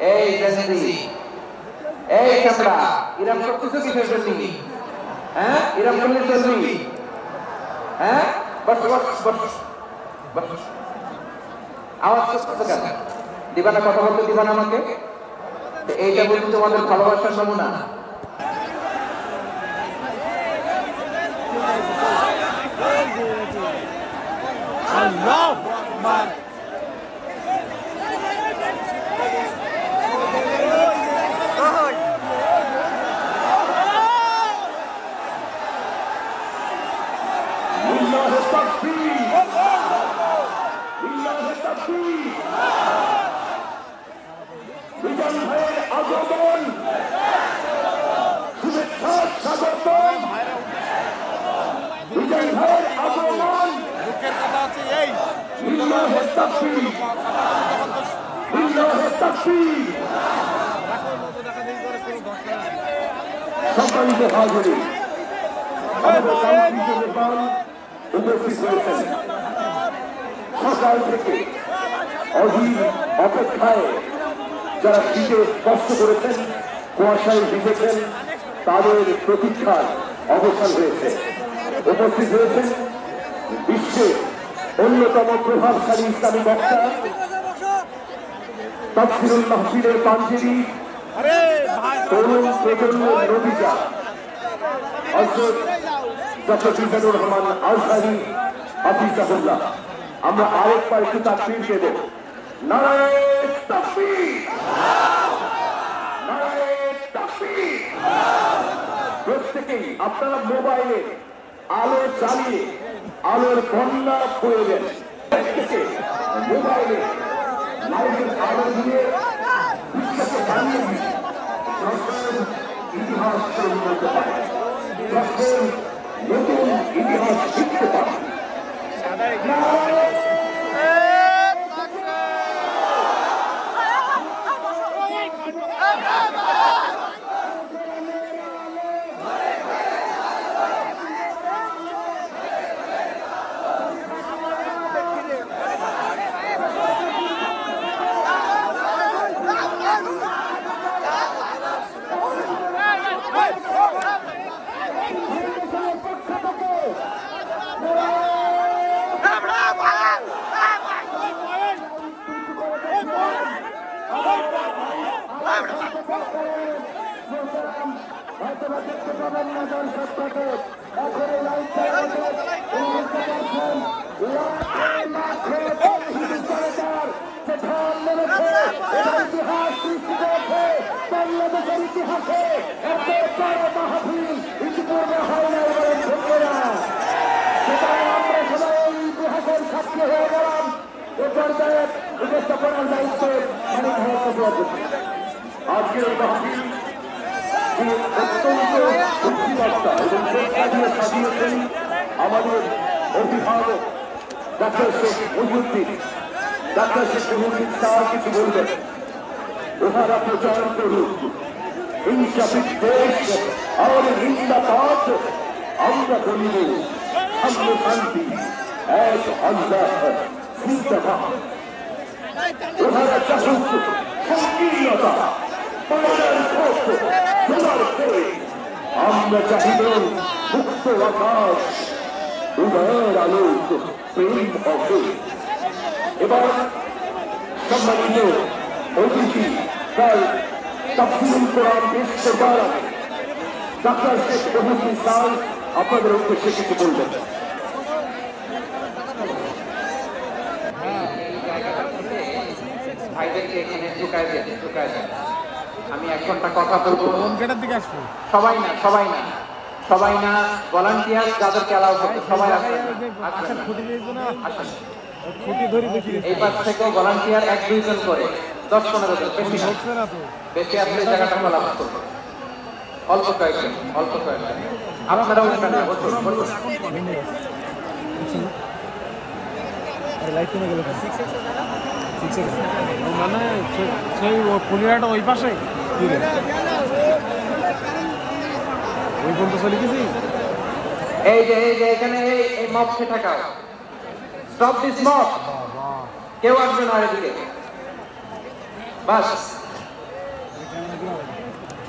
এই জেনেসি এই চামড়া ইরাম করতেছো কিসের জন্য? হ্যাঁ ইরাম করলে চলবি? হ্যাঁ বস বস বস বস। আওয়াজ করতেছো কেন? দিবা না, কথা বলতে দিবা না আমাকে? এইটা বলতে তোমাদের ভালোবাসার নমুনা? আল্লাহু আকবার। বিজন ভাইয়ের আগমন, শুভেচ্ছা স্বাগতম। বিজন ভাইয়ের আগমন, মুখের কথা আছে এই লিল্লাহে তাকবীর, লিল্লাহে তাকবীর। সম্মানিত হাজিরিন, আমাদের কাঙ্ক্ষিত নেতাল উপস্থিত হয়েছেন। সকাল থেকে অধীর অপেক্ষায় যারা শীতে কষ্ট করেছেন, কুয়াশায় ভিজেছেন, তাদের প্রতীক্ষার অবসান হয়েছে। উপস্থিত হয়েছেন বিশ্বের অন্যতম প্রভাবশালী ইসলামী বক্তা, তাফসীরুল মাহফিলের পাঞ্জেরি, তরুণ প্রজন্মের নবীজা হযরত ডক্টর মিজানুর রহমান আজহারী হাফিজাহুল্লাহ। আমরা আরেকবার একটু তাকবীর দেব। নারায়ে তাকবীর, নারায়ে তাকবীর। প্রত্যেকেই আপনারা মোবাইলে আলো জ্বালিয়ে আলোর বন্যা বয়ে দেন। প্রত্যেকে মোবাইলে লাইটের আলো দিয়ে বিশ্বকে জানিয়ে দিন রাষ্ট্রের ইতিহাস তৈরি করতে পারে, রাষ্ট্রের নতুন ইতিহাস শিখতে পারে। ইতিহাসে এত বড় মাহফিল ইতিপূর্বে হয় না বলে ঢুকেরা, সেটাই আমরা সবাই এই ইতিহাসের সাক্ষী হয়ে গেলাম। এ পর্যায়ে উপস্থাপনার দায়িত্বে আজকের মাহফিল অত্যন্ত বুদ্ধিমত্তা এবং শ্রদ্ধা দিয়ে সাজিয়েছেন আমাদের অভিভাবক doctor Sheikh Mohiuddin. Doctor Sheikh Mohiuddin sir কিছু বলবেন, ওনারা প্রচার করুন হিংসা বিদ্বেষ আর নিন্দাবাদ আমরা করিব সাম্য শান্তি এক আল্লাহ জিন্দাবাদ। ওনারা চাহুক সংকীর্ণতা পাড়ার ক্ষোভ জোগাড় করে, আমরা চাহিব মুক্ত আকাশ উদয়ের আলোক প্রেম হবে। এবার সম্মানিত অতিথি তার তাফসীরুল কোরআন পেশ করবার আগে ডাক্তার শেখ মহিউদ্দিন স্যার আপনাদের উদ্দেশ্যে কিছু বলবেন। ভাইদেরকে এখানে ঢুকায় দেন। আমি 1 ঘন্টা কথা বলবো। সবাই না, সবাই না, সবাই না, ভলান্টিয়ার যাদেরকে অ্যালাউ করবে সবাই আসেন। এই পাশ থেকে ভলান্টিয়ার 1-2 জন করে 10-15 জন, বেশি আসলে জায়গাটা খোলা করবে। অল্প কয়েকজন, অল্প কয়েকজন। আপনারা উঠবেন না, বসুন বসুন। মানে সেই পুলিয়াটা ওই পাশে ওই পর্যন্ত চলে গেছি। এই যে এখানে এই মপকে ঠাকাও, স্টপ দিস মপ। কেউ আসবে না এদিকে, বাস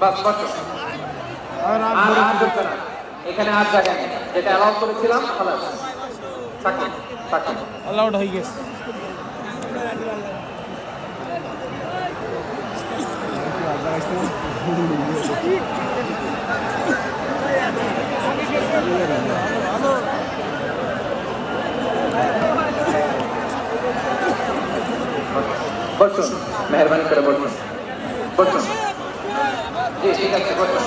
বাস বসো। আর ঢুকবে না এখানে, আর জায়গা নেই। যেটা অ্যালাউ করেছিলাম খালাস থাকুন থাকুন, অ্যালাউড হয়ে গেছে। বসুন, মেহরবানি করে বসুন, বসুন। জি ঠিক আছে, বসুন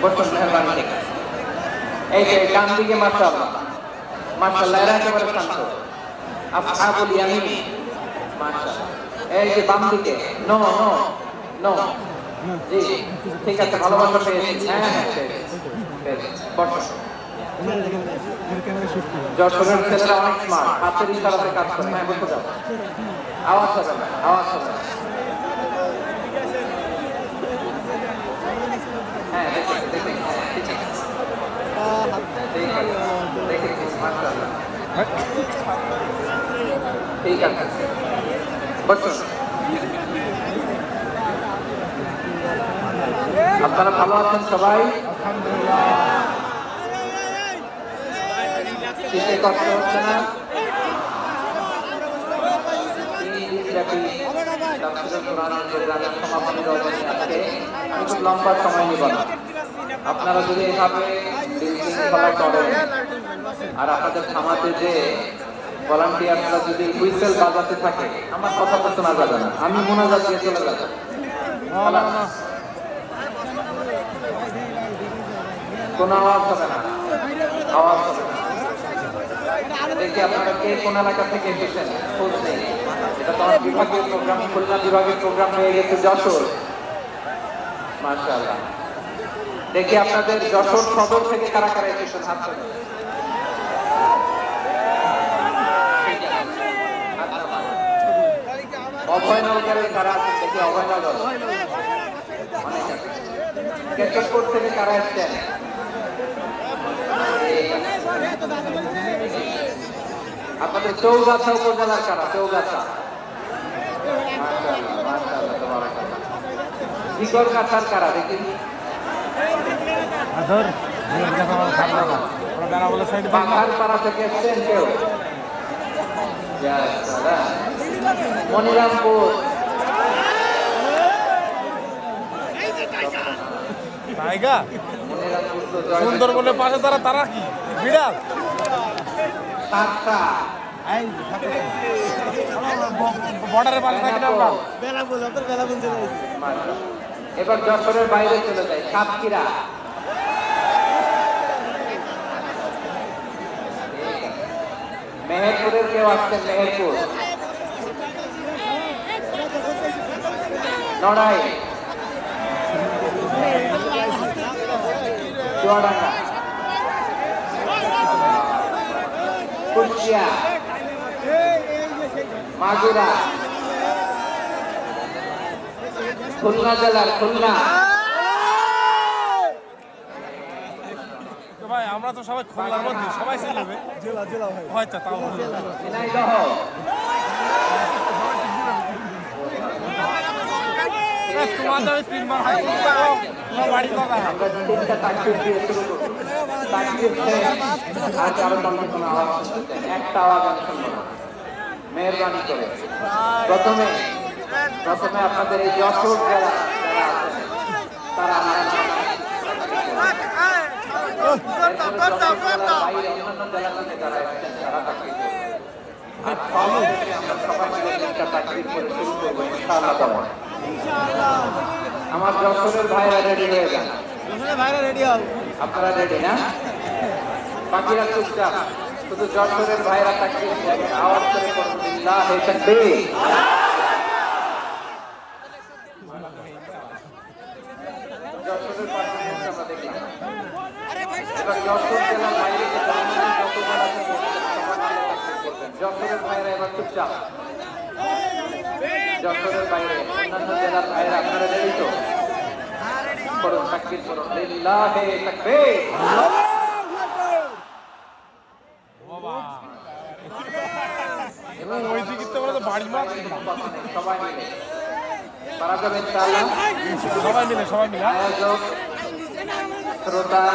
বসুন, মেহরবানি। এই যে ডান দিকে মাশাআল্লাহ মাশাআল্লাহ, এরা একেবারে শান্ত। আসহাবুল ইয়ামিন মাশাআল্লাহ। এই যে বাম দিকে নো নো নো, জি ঠিক আছে, ভালোবাসা পেয়েছি। হ্যাঁ হ্যাঁ পেয়েছি। বসুন। যশোরের ছেলেরা অনেক স্মার্ট, হাতের ইশারাতে কাজ করে। হ্যাঁ বসে যাও, আওয়াজ হবে না, আওয়াজ হবে না। হ্যাঁ দেখেছি দেখেছি, ঠিক আছে দেখেছি, মাশাআল্লাহ ঠিক আছে। বসুন। আপনারা ভালো আছেন সবাই? শীতে কষ্ট হচ্ছে না? আমি খুব লম্বা সময় নিব না। আপনারা যদি এভাবে করেন আর আপনাদের থামাতে যে ভলান্টিয়াররা যদি হুইসেল বাজাতে থাকে, আমার কথা তো শোনা যাবে না, আমি মোনাজাত দিয়ে চলে যাব। কোনো আওয়াজ হবে না, আওয়াজ হবে না। দেখি আপনারা কে কোন এলাকা থেকে এসেছেন, খোঁজ নেই। এটা তো আমার বিভাগের প্রোগ্রাম, খুলনা বিভাগের প্রোগ্রাম হয়ে গেছে যশোর। মাশাআল্লাহ। দেখি আপনাদের যশোর সদর থেকে কারা কারা এসেছেন, হাত তোলেন। অভয়নগরের কারা আছেন দেখি, অভয়নগর অনেক আছে। কেশবপুর থেকে কারা এসেছেন? আপনাদের চৌগাছা উপজেলার কারা? চৌগাছা, ঝিকরগাছার কারা দেখি? পাড়া থেকে এসছেন কেউ? মনিরামপুর, সুন্দরবনের পাশে তারা কি বিড়াল? বর্ডারের পাশে থাকি না আমরা। এবার যশোরের বাইরে চলে যায়, সাতক্ষীরা। মেহেরপুরের কেউ আসছেন? মেহেরপুর, নড়াই, চুয়াডাঙ্গা, কুষ্টিয়া, মাগুরা, খুলনা জেলার খুলনা। ভাই আমরা তো সবাই খুলনার মধ্যে, সবাই ছিল জেলা ভাই হয়তো তাও ঝিনাইদহ, তোমাদের 3 বার হাই তোমার বাড়ি কথা। আমরা তিনটা তাকবীর দিয়ে শুরু করব। তাকবীর শেষ আর কারো কাছে কোনো আওয়াজ শুনতে চাই, একটা আওয়াজ আমি শুনবো না, মেহেরবানি করে। প্রথমে আপনাদের এই যশোর যারা আছেন তারা অন্যান্য জেলা থেকে যারা এসেছেন তারা তাকবীর করবেন। আর আমরা সবাই মিলে একটা তাকবীর করে শুরু করবো ইনশাআল্লাহ। কেমন আমার যশোরের ভাইরা রেডি হয়ে যান। আপনারা রেডি না? বাকিরা চুপচাপ, শুধু যশোরের ভাইরা তাকবীর আওয়াজ করে করুন, লিল্লাহি তাকবীর। যশোরের পাশে আমরা দেখলাম। এবার যশোর জেলার বাইরে যে যত জেলা থেকে যশোরের ভাইরা এবার চুপচাপ। যশোরের বাইরে অন্যান্য জেলার ভাইরা আপনারা রেডি তো? করুন, তাকবীর করুন, লিল্লাহি তাকবীর। এবং ওই দিকে তো বলে বাড়ি মাছ সবাই মিলে পারা যাবে ইনশাআল্লাহ। সবাই মিলে আয়োজক, শ্রোতা,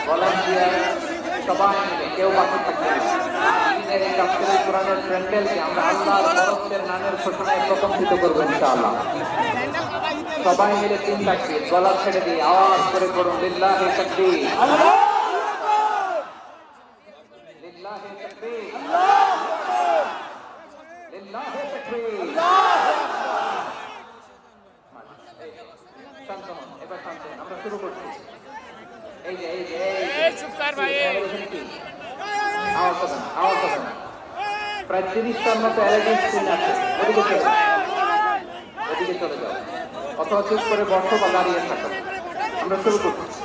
ভলান্টিয়ার সবাই মিলে কেউ বাকি থাকবে না। আজকের এই তাফসীরুল কোরআনের প্যান্ডেলকে আমরা আল্লাহর বরকতের নামের ঘোষণায় প্রকম্পিত করব ইনশাআল্লাহ। সবাই মিলে 3 তাকবীর গলা ছেড়ে দিয়ে আওয়াজ করে পড়ুন লিল্লাহি তাকবীর, আল্লাহু আকবার, লিল্লাহি তাকবীর, আল্লাহু আকবার, লিল্লাহি তাকবীর, আল্লাহু আকবার। শান্ত হন, এবার শান্ত হন, আমরা শুরু করছি। এই সুকার ভাই আওয়াজ করবেন। প্রায় 30টার মতো এলইডি স্ক্রিন আছে, ওদিকে চলে যাও অথবা চুপ করে বসো বা দাঁড়িয়ে থাকো। আমরা শুরু করছি।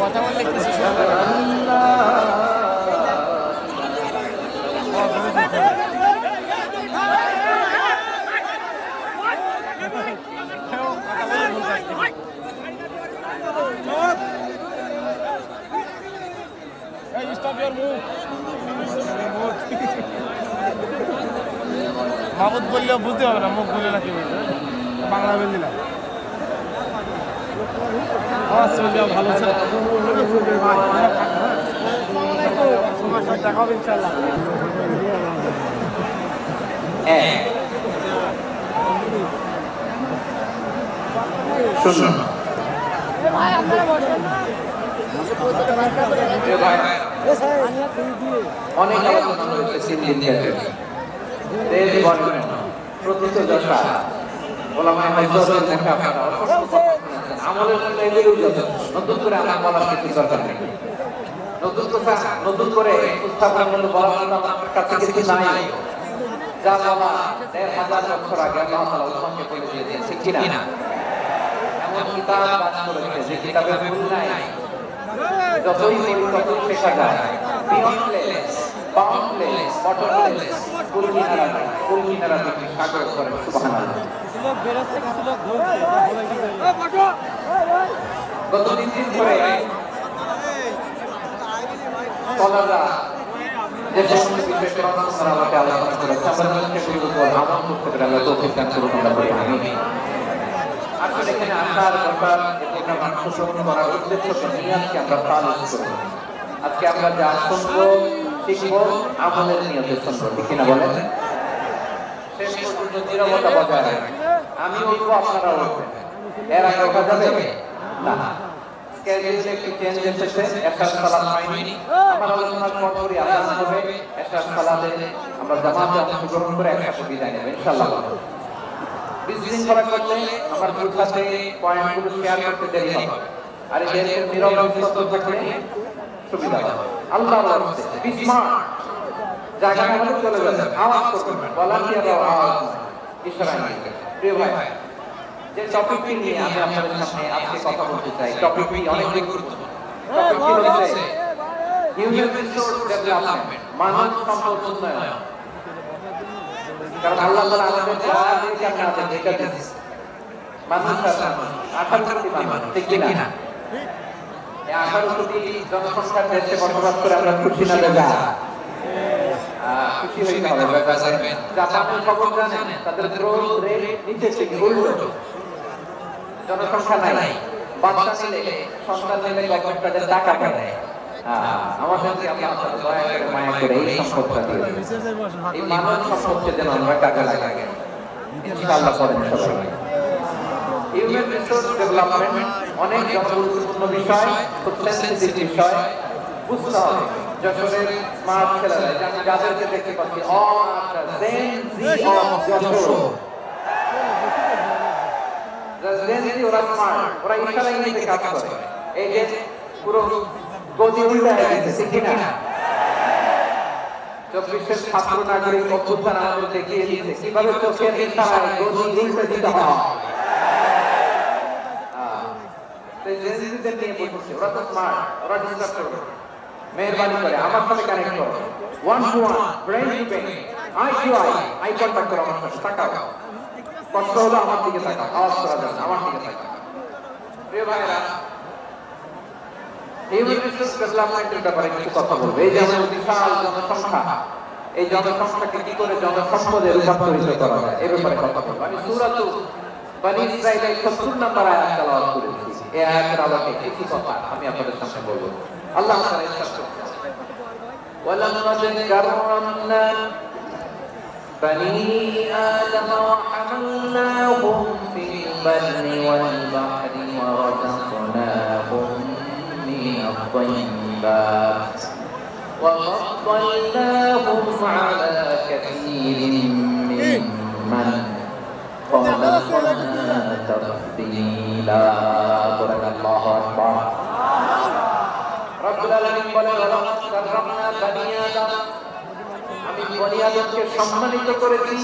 কথা বললে কিছু মাহমুদ বললেও বুঝতে হবে না, মুখ বলে না কি বলবে, বাংলা বলে দিলাম। ভালো আছে, দেখা হবে ইনশাল্লাহ। অনেক আলোচনা হয়েছে সিন্দিন দেশ গঠন প্রকৃত দশা ওলামায়ে হযরতের মুখে আপনারা আমলের জন্য এগুলোই যথেষ্ট। নতুন করে আমার বলার কিছু দরকার নেই। নতুন করে উত্থাপনের মধ্যে বলার জন্য আমার কাছে কিছু নাই। যা বলা 1000 বছর আগে আল্লাহ তাআলা উম্মতকে বলে দিয়ে দিয়েছে কিনা। এমন কিতাব দান করেছে যে কিতাবের ভুল নাই। যতই পরিবর্তন শেখা যায়, বিয়ন্ডলেস, বাউন্ডলেস, বটমলেস, কুলকিনারা থেকে সাগর করে সুবহানাল্লাহ। গত 3 দিন ধরে স্কলাররা যে সমস্ত বিষয়ে কোরআন আমাকে আলোচনা করেছে, আমরা সেগুলোর উপর আমল করতে পেরে আল্লাহ তৌফিক দান করুন, আমরা বলি আমিন। আসলে এখানে আসার ব্যাপার, এটা অংশগ্রহণ করার উদ্দেশ্যকে নিয়ে আজকে আমরা আলোচনা করব। আজকে আমরা যা শুনবো শিখবো আমলের নিয়তে শুনবো, ঠিক কিনা বলেন? শেষ পর্যন্ত নীরবতা বজায় রাখবেন। আমি বলবো, আপনারা বলবেন। এর আগে ওঠা যাবে না। স্কেজুলে একটু চেঞ্জ এসেছে, এশার সালাত হয়নি। আমার আলোচনার পরপরই আযান হবে। এশার সালাতে আমরা জামাতে অংশগ্রহণ করে একসাথে বিদায় নেব ইনশাআল্লাহ। বিশৃঙ্খলা করলে আমার বুঝাতে পয়েন্টগুলো শেয়ার করতে দেরি হবে। আর এই দেশের নীরব বিশ্বস্ত থাকলে সুবিধা হবে। আল্লাহর রাস্তায় বি স্মার্ট, জায়গা হলে চলে যাবে, আওয়াজ করবেন, ভলান্টিয়ার আওয়াজ ইশারায় নিয়ে। প্রিয় ভাই, যে টপিকটি নিয়ে আমি আপনাদের সামনে আজকে কথা বলতে চাই, টপিকটি অনেক গুরুত্বপূর্ণ। টপিকটি হচ্ছে হিউম্যান রিসোর্স ডেভেলপমেন্ট, মানব সম্পদ উন্নয়ন। কারণ আল্লাহ তাআলা আমাদের যা দিয়েছেন না যেটা দিয়েছেন, মানুষ 18 কোটি মানুষ, ঠিক কিনা? এই 18 কোটি জনসংখ্যার দেশে বসবাস করে আমরা খুশি না বেজা? খুশি হইতে হবে। জাপানের খবর জানেন, তাদের গ্রোথ রেট নিচে থেকে উল্টো। জনসংখ্যা নাই, বাচ্চা নিলে, সন্তান নিলে গভর্নমেন্ট তাদের টাকা দেয়। আমাদেরকে আল্লাহ দয়া করে মায়া করে এই সম্পদটা দিয়েছেন। এই মানব সম্পদকে যেন আমরা কাজে লাগাই ইনশাআল্লাহ করেন সবাই। হিউম্যান রিসোর্স ডেভেলপমেন্ট অনেক গুরুত্বপূর্ণ বিষয়, খুব সেনসিটিভ বিষয়, বুঝতে হবে। যশোরের স্মার্ট ছেলেরা, আমি যাদেরকে দেখতে পাচ্ছি all are the Gen Z of Jessore. Gen Z ওরা স্মার্ট, ওরা ইশারা ইঙ্গিতে কাজ করে। এই যে পুরো গদি উল্টা হয়ে গেছে, ঠিক না? 24-এর ছাত্র নাগরিক অভ্যুত্থান আমাদের দেখিয়ে দিচ্ছে কিভাবে চোখের ইশারায় গদি উল্টে দিতে হয়। ওরা তো স্মার্ট, ওরা ডিস্টার্ব করবে, মেহরবানি করে আমার সাথে কানেক্ট করো, 1 to 1 brain to brain, eye to eye contact করো আমার সাথে, তাকাও, কষ্ট হলো আমার দিকে তাকাও, আওয়াজ করা যাবে আমার দিকে তাকাও। প্রিয় ভাইরা, হিউম্যান রিসোর্স ডেভেলপমেন্টের ব্যাপারে কিছু কথা বলবো। এই যে আমাদের বিশাল জনসংখ্যা, এই জনসংখ্যাকে কি করে জনসম্পদে রূপান্তরিত করা যায় এই ব্যাপারে কথা বলবো। আমি সূরা বনী ইসরাঈলের 70 নম্বর আয়াত তেলাওয়াত করেছি। এই আয়াতের আলোকে কিছু কথা আমি আপনাদের সামনে বলবো। আল্লাহ তাআলা ইরশাদ করেছেন, ওয়ালাকাদ কাররামনা বনী আদম ওয়া হামালনাহুম ফিল বাররি ওয়াল বাহরি ওয়া রাযাকনাহুম মিনাত তাইয়্যিবাত ওয়া ফাদ্দালনাহুম আলা কাসীরিন মিম্মান خلقنا تفضيلا বরাকাল্লাহু আকবার। রব্বুল আলামিন বলেন, ওয়ালাকাদ কাররামনা বনী আদম, আমি বনী আদমকে সম্মানিত করেছি,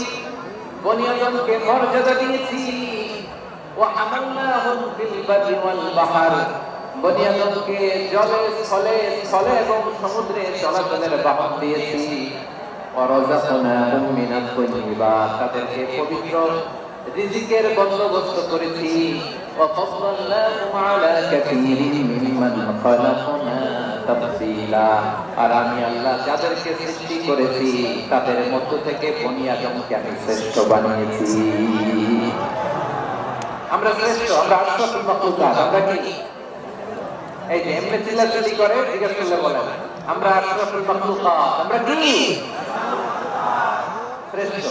বনী আদমকে মর্যাদা দিয়েছি। ওয়া হামালনাহুম ফিল বাররি ওয়াল বাহর, বনী আদমকে জলে স্থলে এবং সমুদ্রে চলাচলের বাহন দিয়েছি। ওয়া রাযাকনাহুম মিনাত তাইয়্যিবাত, তাদেরকে পবিত্র রিজিকের বন্দোবস্ত করেছি। ওয়া ফাদ্দালনাহুম আলা কাসীরিন মিম্মান খালাকনা তাফসীলা, আর আমি আল্লাহ যাদেরকে সৃষ্টি করেছি তাদের মধ্য থেকে বনী আদমকে আমি শ্রেষ্ঠ বানিয়েছি। আমরা শ্রেষ্ঠ, আমরা আশরাফুল মাখলুকাত। আমরা কি এই যে এমনি চিল্লাচিল্লি করে জিজ্ঞেস করলে বলেন আমরা আশরাফুল মাখলুকাত, আমরা কি শ্রেষ্ঠ,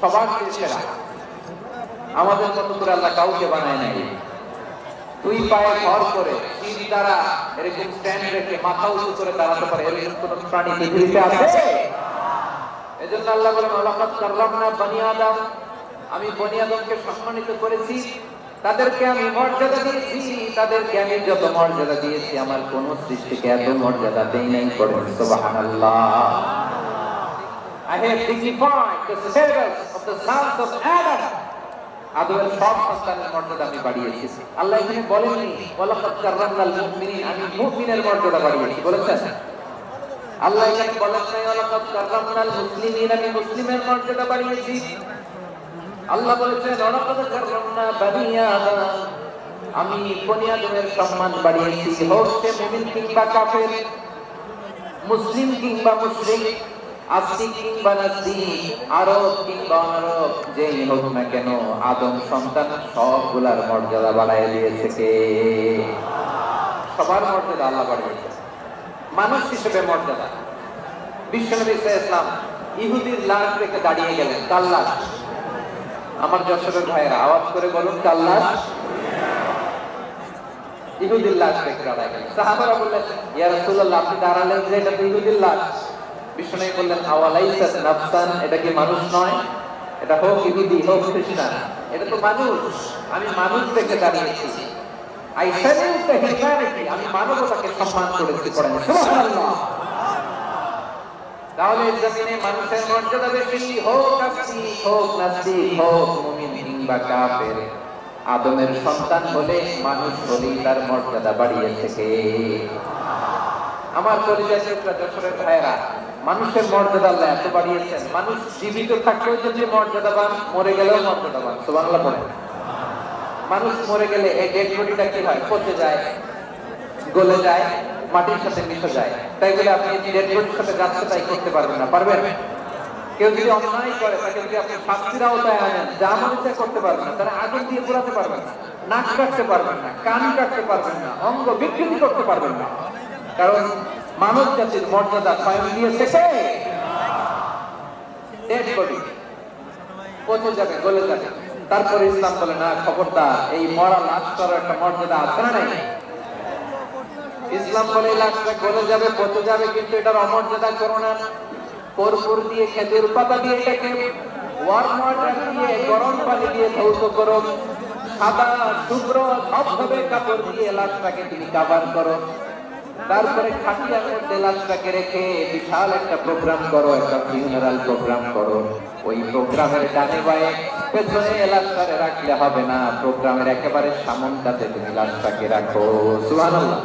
সবার সেরা। আমাদের মতো করে আল্লাহ কাউকে বানায় নাই। দুই পায়ে ভর করে তিন দ্বারা এরকম স্ট্যান্ড রেখে মাথা উঁচু করে দাঁড়াতে পারে এরকম কোন প্রাণী পৃথিবীতে আছে? এজন্য আল্লাহ বলেন, ওয়ালাকাদ কাররামনা বনী আদম, আমি বনী আদমকে সম্মানিত করেছি, তাদেরকে আমি মর্যাদা দিয়েছি। তাদেরকে আমি যত মর্যাদা দিয়েছি আমার কোন সৃষ্টিকে এত মর্যাদা দেই নাই। করেন সুবহানাল্লাহ। I have dignified the status of the sons of Adam. আদমের সব সন্তানের মর্যাদা আমি বাড়িয়েছি। আল্লাহ এখানে বলেননি ওয়ালাকাদ কাররামনাল মুমিনিন, আমি মুমিনের মর্যাদা বাড়িয়েছি, বলেছেন? আল্লাহ এখানে বলেন নাই ওয়ালাকাদ কাররামনাল মুসলিমিন, আমি মুসলিমের মর্যাদা বাড়িয়েছি। আল্লাহ বলেছেন ওয়ালাকাদ কাররামনা বনী আদম, আমি বনী আদমের সম্মান বাড়িয়েছি। হোক সে মুমিন কিংবা কাফের, মুসলিম কিংবা মুশরিক, আস্তিক কিংবা নাস্তিক, আরব কিংবা অনারব, যেই হোক না কেন আদম সন্তান সবগুলার মর্যাদা বাড়ায় দিয়েছে কে? সবার মর্যাদা আল্লাহ বাড়িয়েছে। মানুষ হিসেবে মর্যাদা, বিশ্বনবী ইসলাম ইহুদির লাশ রেখে দাঁড়িয়ে গেলেন। কার লাশ? আমার যশোরের ভাইয়েরা আওয়াজ করে বলুন, কার লাশ? ইহুদির লাশ রেখে দাঁড়ায় গেলেন। সাহাবারা বললেন, ইয়া রাসূলুল্লাহ, আপনি দাঁড়ালেন যে এটা তো ইহুদির লাশ। বিশ্বনবী বললেন, আওয়ালাইসাত নাফসান, এটা কি মানুষ নয়? এটা হোক ইহুদি হোক খ্রিস্টান, এটা তো মানুষ। আমি মানুষ দেখে দাঁড়িয়েছি। আই স্যালুট দ্য হিউম্যানিটি, আমি মানবতাকে সম্মান করেছি। পড়েন সুবহানাল্লাহ। তাহলে জমিনে মানুষের মর্যাদা বেশি, হোক আস্তিক হোক নাস্তিক হোক মুমিন কিংবা কাফের, আদমের সন্তান হলে মানুষ হলেই তার মর্যাদা বাড়িয়েছে কে? আমার পরিচয় যশোরের ভাইয়েরা, মানুষের মর্যাদা আল্লাহ এত বাড়িয়েছেন, মানুষ জীবিত থাকলেও যদি মর্যাদাবান, মরে গেলেও মর্যাদাবান। সুবহানাল্লাহ বলেন। মানুষ মরে গেলে এই ডেড বডিটা কি হয়? পচে যায়, গলে যায়, মাটির সাথে মিশে যায়। তাই বলে আপনি ডেড বডির সাথে যাচ্ছে তাই করতে পারবেন না। পারবেন? কেউ যদি অন্যায় করে তাকে যদি আপনি শাস্তির আওতায় আনেন, যা মনে করতে পারবেন না, তারা আগুন দিয়ে পোড়াতে পারবেন না, নাক কাটতে পারবেন না, কান কাটতে পারবেন না, অঙ্গ বিকৃতি করতে পারবেন না। কারণ মানব জাতির মর্যাদা স্বয়ং দিয়েছে কে? ডেড বডি পচে যাবে, গলে যাবে। তারপরে ইসলাম বলে না, খবরদার, এই মরা লাশ করার একটা মর্যাদা আছে না নাই? ইসলাম বলে লাশটা গলে যাবে, পচে যাবে, কিন্তু এটার অমর্যাদা করো না। কর্পূর দিয়ে, খেজুর পাতা দিয়ে এটাকে ওয়ার্ম ওয়াটার দিয়ে, গরম পানি দিয়ে ধৌত করো। সাদা শুভ্র ধবধবে কাপড় দিয়ে লাশটাকে তুমি কাভার করো। তারপরে খাটিয়ার মধ্যে লাশটাকে রেখে বিশাল একটা প্রোগ্রাম করো, একটা ফিউনারাল প্রোগ্রাম করো। ওই প্রোগ্রামের ডানে বায়ে পেছনে লাশটাকে রাখলে হবে না, প্রোগ্রামের একেবারে সামনটাতে তুমি লাশটাকে রাখো। সুবহানাল্লাহ।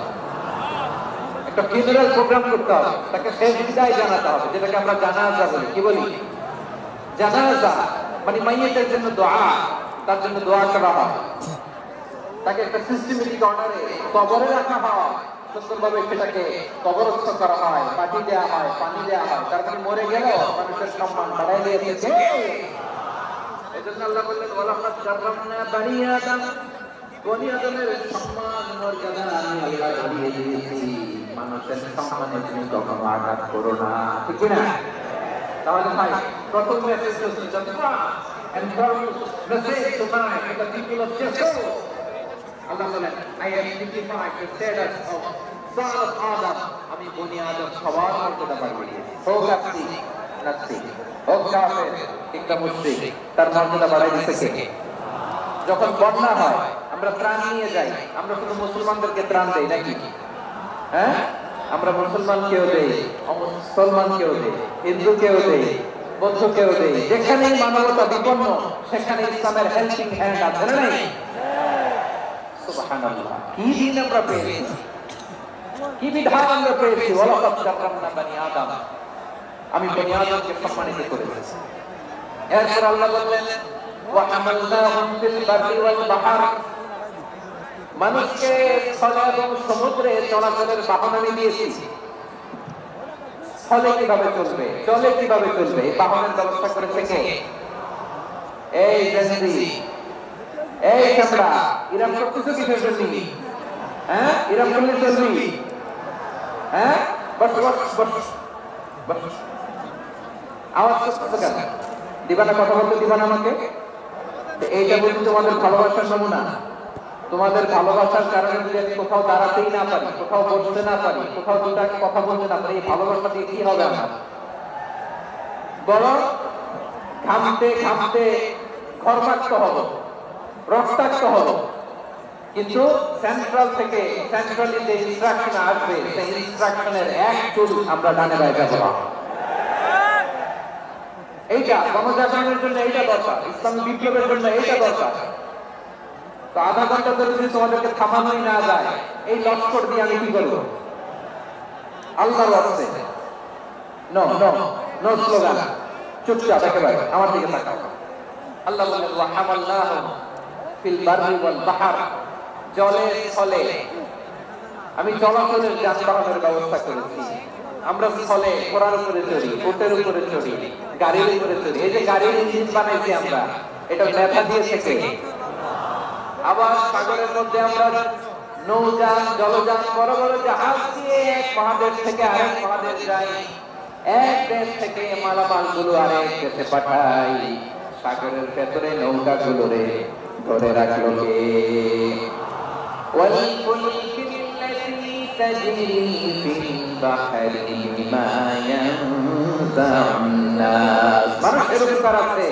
একটা ফিউনারাল প্রোগ্রাম করতে হবে, তাকে শেষ বিদায় জানাতে হবে, যেটাকে আমরা জানাজা বলি। কি বলি? জানাজা মানে মাইয়িতের জন্য দোয়া, তার জন্য দোয়া করা হয়, তাকে একটা সিস্টেমেটিক অর্ডারে কবরে রাখা হয়, সুন্দরভাবে সেটাকে কবরস্থ করা হয়, মাটি দেওয়া হয়, পানি দেওয়া হয়। তার মানে মরে গেল মানুষের সম্মান বাড়াই দিয়েছে। এজন্য আল্লাহ বললেন ওয়ালাকাদ কাররামনা বানি আদম, বনি আদমের সম্মান মর্যাদা আমি আল্লাহ বাড়িয়ে দিয়েছি। মানুষের সম্মানে তুমি কখনো আঘাত করো না, ঠিক না? তাহলে ভাই প্রথম মেসেজ হচ্ছে and first message tonight to the people of Jesu. Allah বলেন I am dignified the status of son of Adam. আমি বনি আদম সবার মর্যাদা বাড়িয়ে দিয়েছি। হোক আপনি নাস্তিক, হোক কাফের, কিংবা মুশরিক, তার মর্যাদা বাড়াই দিয়েছে কে? যখন বন্যা হয় আমরা ত্রাণ নিয়ে যাই, আমরা শুধু মুসলমানদেরকে ত্রাণ দেই নাকি? হ্যাঁ, আমরা মুসলমানকেও দেই, অমুসলমানকেও দেই, হিন্দুকেও দেই, বৌদ্ধকেও দেই। যেখানেই মানবতা বিপন্ন সেখানে ইসলামের হেল্পিং হ্যান্ড আছে না নাই? সুবহানাল্লাহ। কি দিন আমরা পেয়েছি, কি বিধান আমরা পেয়েছি। ওয়ালাকাদ কাররামনা বানি আদম, আমি বনি আদমকে সম্মানিত করেছি। এরপর আল্লাহ বললেন ওয়া হামালনাহুম ফিল বাররি ওয়াল বাহর, মানুষকে স্থলে এবং সমুদ্রে চলাচলের বাহন আমি দিয়েছি। স্থলে কিভাবে চলবে, চলে কিভাবে চলবে, এই বাহনের ব্যবস্থা করেছে কে? এই জেনজি, এই চামড়া, ইরাম সবকিছু কিসের জন্য? হ্যাঁ, ইরাম করলে চলবি? হ্যাঁ, বস বস বস বস। আওয়াজ করতেছো কেন? দিবা না, কথা বলতে দিবা না আমাকে? এইটা বলছি তোমাদের ভালোবাসার নমুনা। তোমাদের ভালোবাসার কারণে যদি আমি কোথাও দাঁড়াতেই না পারি, কোথাও বসতে না পারি, কোথাও দুটা কথা বলতে না পারি, এই ভালোবাসা দিয়ে কি হবে আমার? বরং ঘামতে ঘামতে ঘর্মাক্ত হব, রক্তাক্ত হব। কিন্তু সেন্ট্রাল থেকে, সেন্ট্রালি যে ইনস্ট্রাকশন আসবে, সেই ইনস্ট্রাকশনের এক চুল আমরা ডানে বায়ে যাব না। এইটা গণজাগরণের জন্য এইটা দরকার, ইসলামী বিপ্লবের জন্য এইটা দরকার। তো আধা ঘন্টা ধরে যদি তোমাদেরকে থামানোই না যায়, এই লস্কর দিয়ে আমি কি করবো? আল্লাহর রাস্তে নো নো নো স্লোগান, চুপচাপ একেবারে আমার দিকে তাকাও। আল্লাহ বলেন ওয়া হামালনাহুম ফিল বাররি ওয়াল বাহর, জলে স্থলে আমি চলাচলের যানবাহনের ব্যবস্থা করেছি। আমরা স্থলে ঘোড়ার উপরে চড়ি, উটের উপরে চড়ি, গাড়ির উপরে চড়ি। এই যে গাড়ির ইঞ্জিন বানাইছি আমরা, এটা মেধা দিয়েছে কে? আবার সাগরের মধ্যে আমরা নৌযান, জলযান, বড় বড় জাহাজ দিয়ে এক মহাদেশ থেকে আরেক মহাদেশ যাই, এক দেশ থেকে মালামাল গুলো আরেক দেশে পাঠাই। সাগরের ভেতরে নৌকা গুলো রে ধরে রাখলো কে? মানুষের উপকার আছে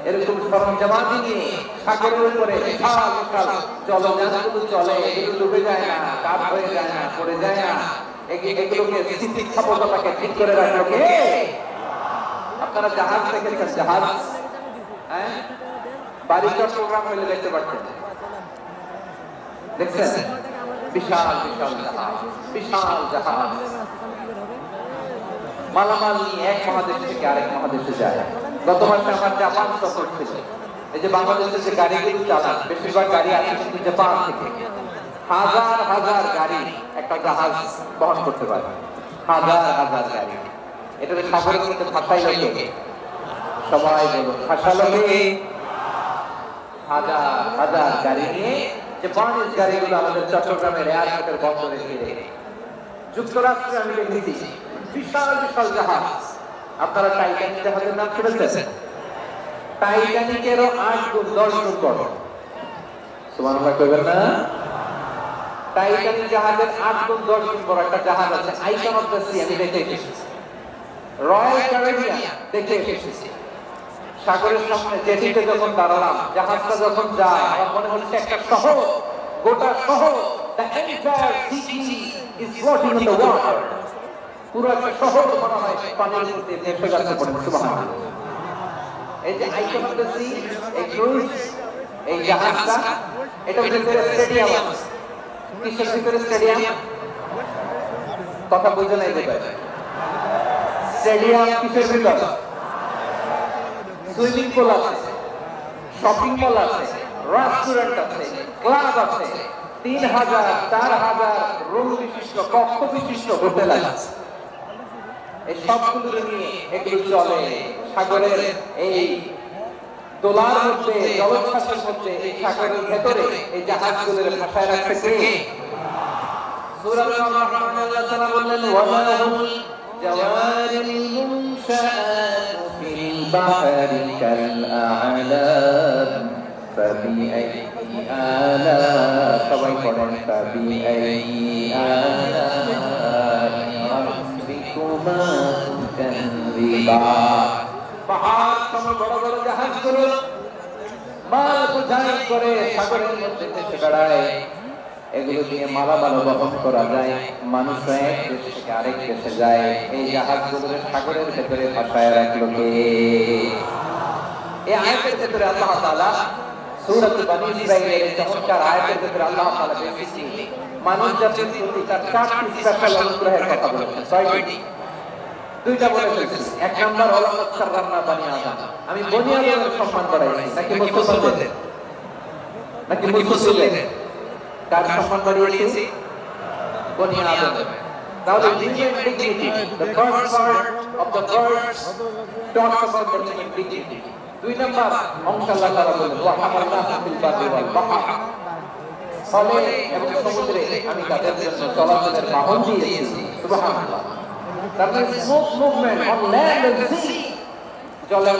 এরকম সরঞ্জামাদি নিয়ে সাগরের উপরে বিশাল বিশাল জলযানগুলো চলে, এগুলো ডুবে যায় না, কাজ হয়ে যায় না, পড়ে যায় না। এগুলোকে স্থিতিস্থাপকতাকে ঠিক করে রাখলো কে? আপনারা জাহাজ দেখেছেন, জাহাজ, হ্যাঁ, বাড়ির প্রোগ্রাম হইলে দেখতে পাচ্ছেন, দেখছেন? বিশাল বিশাল জাহাজ, বিশাল জাহাজ মালামাল নিয়ে এক মহাদেশ থেকে আরেক মহাদেশে যায়। গত মাসে আমার জাপান সফর ছিল। এই যে বাংলাদেশের যে গাড়িগুলো চালান, বেশিরভাগ গাড়ি আসে কিন্তু জাপান থেকে। হাজার হাজার গাড়ি একটা জাহাজ বহন করতে পারে, হাজার হাজার গাড়ি। এটা সাগরের মধ্যে ভাসাইলো কে? সবাই বলুন, ভাসালো কে? হাজার হাজার গাড়ি নিয়ে জাপানের গাড়িগুলো আমাদের চট্টগ্রামের এয়ারপোর্টের বন্দরে ফিরে। যুক্তরাষ্ট্রে আমি দেখেছি বিশাল বিশাল জাহাজ। আপনারা টাইটানিক জাহাজের নাম শুনেছেন? টাইটানিকেরও 8 গুণ 10 গুণ বড়। সুবহানাল্লাহ কইবেন না? টাইটানিক জাহাজের 8 গুণ 10 গুণ বড় একটা জাহাজ আছে, আইকন অফ দ্য সি, আমি দেখে এসেছি। রয়্যাল ক্যারিবিয়ান দেখে এসেছি। সাগরের সামনে জেটিতে যখন দাঁড়ালাম, জাহাজটা যখন যায়, আমার মনে হচ্ছে একটা শহর, গোটা শহর, the entire city is floating in the water. পুরো একটা শহর মনে হয় পানির মধ্যে ভেসে যাচ্ছে। সুবহানাল্লাহ। এই যে আইকন অফ দ্য সি, এই ক্রুজ, এই জাহাজটা, এটা ভিতরে স্টেডিয়াম আছে। কিসের ভিতরে স্টেডিয়াম? কথা বুঝে নাই বোধহয়। স্টেডিয়াম কিসের ভিতরে? সুইমিং পুল আছে, শপিং মল আছে, রেস্টুরেন্ট আছে, ক্লাব আছে, 3000 4000 রুম বিশিষ্ট, কক্ষ বিশিষ্ট হোটেল আছে। এই সবগুলো নিয়ে এগুলো চলে সাগরের এই দোলার মধ্যে, জলোচ্ছ্বাসের মধ্যে, এই সাগরের ভেতরে এই জাহাজগুলোর ভাষায় রাখছে কে? সূরা আর-রহমান আল্লাহ তাআলা বললেন, ওয়ালাহুল জাওয়ারিল মুনশাআতু ফিল বাহরি কাল আ'লাম ফাবিআইয়ি আলা, সবাই পড়েন, ফাবিআইয়ি আলা রাব্বিকুমা তুকাযিবান। পাহাড় সম বড় বড় জাহাজগুলো মাল বোঝাই করে সাগরের মধ্যে ভেসে বেড়ায়। এগুলো দিয়ে মালামাল বহন করা যায়, মানুষ এক দেশ থেকে আরেক দেশে যায়। এই জাহাজগুলো সাগরের ভেতরে ভাসায় রাখলো কে? এই আয়াতের ভেতরে আল্লাহ তাআলা সূরা বনী ইসরাঈলের চমৎকার আয়াতের ভেতরে আল্লাহ তাআলা বেসিক্যালি মানব জাতির প্রতি তার 4টি স্পেশাল অনুগ্রহের কথা বলেছেন। 6টি, 2টা বলে ফেলেছি। 1 নাম্বার হলো কাররামনা বনি আদম, আমি বনি আদমের সম্মান বাড়াইছি। নাকি মুসলমানদের? নাকি মুসলমানদের? কার সম্মান বাড়িয়েছি? বনি আদম। তাহলে human dignity, the first part of the verse talks about the human dignity. 2 number অংশ আল্লাহ তাআলা বলেন, ওয়া হামালনাহু ফিল বাররি ওয়াল বাহর, ফলে এবং সমুদ্রে আমি তাদের জন্য চলাচলের বাহন দিয়েছি। সুবহানাল্লাহ। তার মানে smooth movement on land and sea, জলে